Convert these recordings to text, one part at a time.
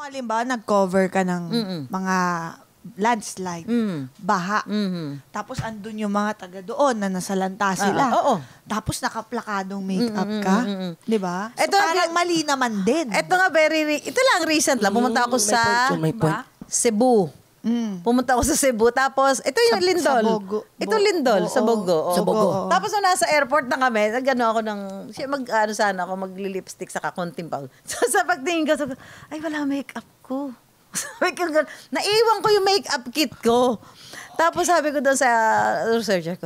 halimbawa, nag-cover ka ng mga landslide, baha. Tapos andun yung mga taga doon na nasalanta sila. Tapos nakaplakadong make-up ka. Di ba? So parang mali naman din. Ito nga, ito lang recent lang. Pumunta ako sa Cebu. Pumunta ako sa Cebu. Tapos, ito yung Lindol. Ito Lindol, sa Bogo. Sa Bogo. Tapos, nung nasa airport na kami, nag-ano ako ng, sana ako, magli-lipstick sa kakunting pao. So, sa pagtingin ko, ay, wala make-up ko. Naiwan ko yung make-up kit ko. Tapos, sabi ko doon sa researcher ko,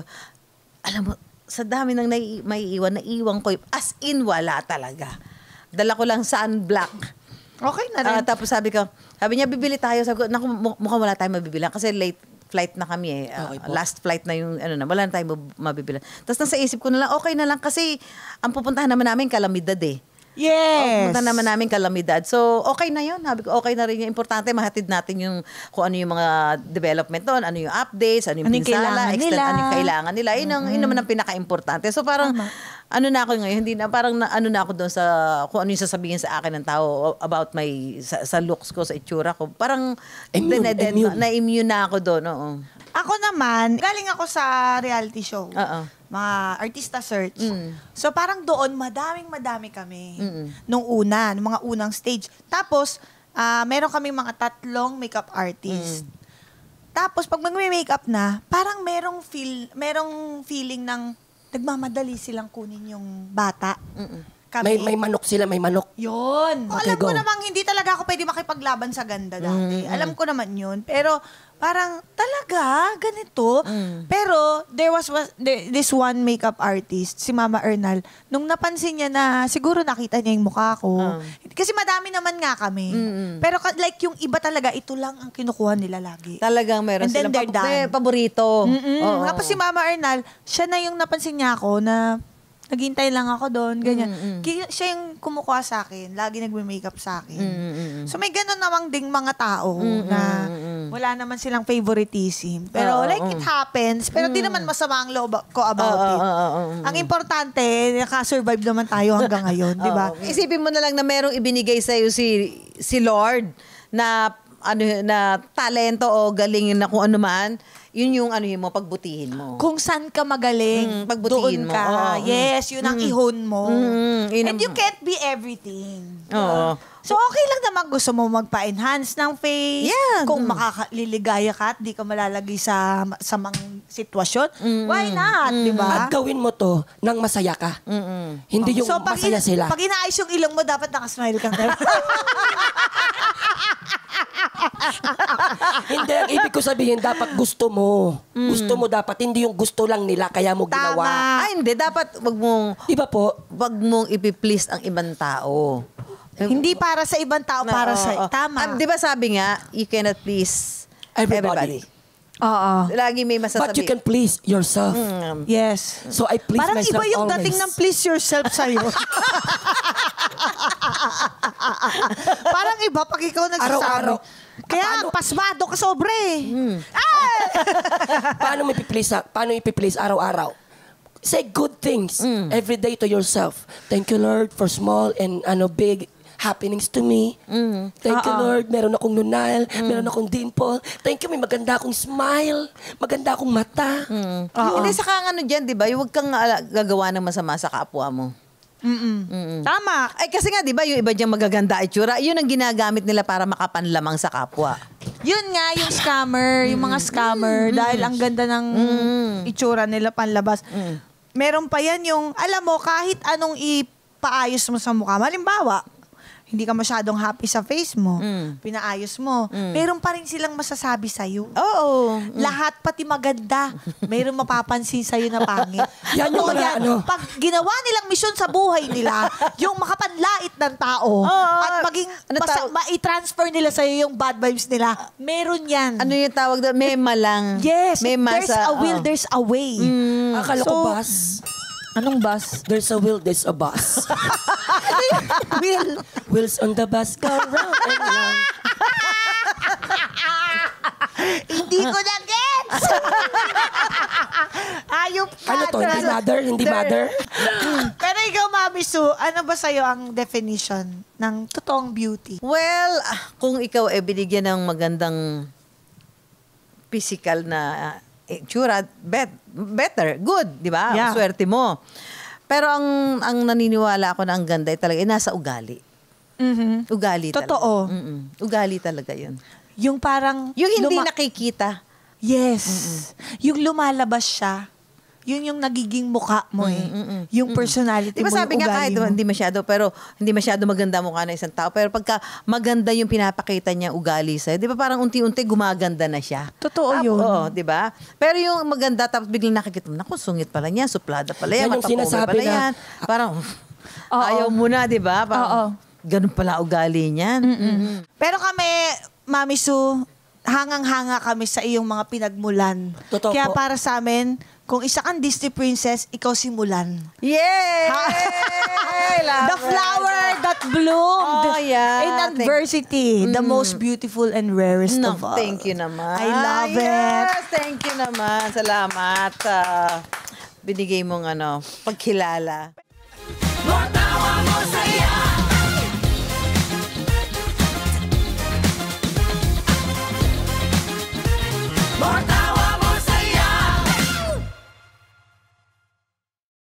alam mo, sa dami nang naiiwan ko, as in, wala talaga. Dala ko lang sunblock. Okay na rin. Tapos sabi niya, bibili tayo. Sabi ko, naku, mukhang wala tayong mabibilan. Kasi late flight na kami last flight na yung, wala na tayong mabibilan. Tapos nasa isip ko na lang, okay na lang. Kasi ang pupuntahan naman namin, Calamidad eh. Yes. Pupuntahan naman namin Calamidad. So, okay na yun. Sabi ko, okay na rin yung importante. Mahatid natin yung, kung ano yung mga development doon, ano yung updates, ano yung pinsala, ano yung kailangan nila. Yun naman ang pinaka-importante. So, parang, ano na ako ngayon, hindi na, parang ano na ako doon sa, kung ano yung sasabihin sa akin ng tao about sa looks ko, sa itsura ko. Parang, na-immune na ako doon. Oo. Ako naman, galing ako sa reality show. Mga artista search. So parang doon, madami kami. Nung mga unang stage. Tapos, meron kaming mga 3 makeup artist. Tapos, pag mag-makeup na, parang merong feeling ng nagmamadali silang kunin yung bata. Kami. May manok sila, may manok. Yun. Okay, alam ko namang hindi talaga ako pwede makipaglaban sa ganda dati. Alam ko naman yun. Pero parang talaga, ganito. Pero there was this one makeup artist, si Mama Ernal, nung napansin niya na siguro nakita niya yung mukha ko. Kasi madami naman nga kami. Pero like yung iba talaga, ito lang ang kinukuha nila lagi. Talagang meron silang paborito. Tapos si Mama Ernal, siya na yung napansin niya ako na naghintay lang ako doon, ganyan. Siya yung kumukuha sa akin, lagi nagme-makeup sa akin. So may ganun namang ding mga tao na wala naman silang favoritism. Pero like it happens, pero di naman masama ang loob ko about it. Ang importante, nakasurvive naman tayo hanggang ngayon, di ba? Isipin mo na lang na merong ibinigay sa'yo si Lord na talento o galing na kung ano man, yun yung mo, pagbutihin mo. Kung saan ka magaling, pagbutihin doon ka. Yes, yun ang ihon mo. And you can't be everything. So, okay lang naman gusto mo magpa-enhance ng face. Yeah. Kung makakaliligaya ka at di ka malalagay sa mga sitwasyon, why not, di ba? At gawin mo to nang masaya ka. Hindi yung masaya sila. Pag inaayos yung ilong mo, dapat nakasmile kang Hindi, ang ibig ko sabihin, dapat gusto mo. Gusto mo dapat, hindi yung gusto lang nila, kaya mo ginawa. Hindi, dapat Iba po. wag mong ipiplease ang ibang tao. Hindi para sa ibang tao, para sa... Tama. Di ba sabi nga, you cannot please everybody. Oo. Lagi may masasabi. But you can please yourself. Yes. So I please parang myself iba yung always. dating ng please yourself sa'yo. Parang iba pag ikaw nagsasabi. Araw-araw. Kaya pasmado ka sobre. Paano ipiplease araw-araw? Say good things every day to yourself. Thank you, Lord, for small and big happenings to me. Thank you, Lord. Meron akong nunal, meron akong dimple. Thank you, may maganda akong smile, maganda akong mata. Hindi, saka dyan, di ba? Huwag kang gagawa ng masama sa kapwa mo. Tama. Ay, kasi nga, di ba, yung iba diyang magaganda itsura, yun ang ginagamit nila para makapanlamang sa kapwa. Yun nga, yung scammer, yung mga scammer, dahil ang ganda ng itsura nila panlabas. Meron pa yan yung, alam mo, kahit anong ipaayos mo sa mukha. Halimbawa, hindi ka masyadong happy sa face mo, pinaayos mo, meron pa rin silang masasabi sa'yo. Oo. Lahat, pati maganda, meron mapapansin sa'yo na pangit. Yan yung mga Pag ginawa nilang misyon sa buhay nila, yung makapanlait ng tao, at maging, ma-transfer nila sa'yo yung bad vibes nila, meron yan. Ano yung tawag doon? Mema lang. Yes, Mema there's a will, there's a way. Akala ko bus. Anong bus? There's a will, there's a bus. Wheels on the bus go round and round. Hindi ko na gets! Ayop ka. Ano to? Hindi mother? Hindi mother? Pero ikaw, Mami Mami Sue, ano ba sa'yo ang definition ng totoong beauty? Well, kung ikaw ay binigyan ng magandang physical na itsura, better, good, di ba? Yeah. Swerte mo. Pero ang naniniwala ako na ang ganda ay talaga nasa ugali. Ugali talaga. Totoo. Ugali talaga yun. Yung parang... Yung hindi nakikita. Yes. Yung lumalabas siya. Yun yung nagiging mukha mo Yung personality Diba mo, sabi yung nga kahit ugali mo. hindi masyado maganda mukha ng isang tao, pero pagka maganda yung pinapakita niya ugali sa'yo, di ba parang unti-unti gumaganda na siya. Totoo yun. Oo, di ba? Pero yung maganda, tapos biglang nakikita mo, naku, sungit pala niya, suplada pala yan, Yan yung matapobre sinasabi pala na- yan. Parang, ayaw mo na, di ba? Parang, ganun pala ugali niyan. Pero kami, Mami Sue, hangang-hanga kami sa iyong mga pinagmulan. Totoo Kaya po. para sa amin, kung isa kang Disney princess, ikaw si Mulan. Yay! The flower that bloomed Oh, yeah. in adversity. The most beautiful and rarest No, of all. thank you naman. I love it. Yes, thank you naman. Salamat. Binigay mong pagkilala. Matawa mo saya.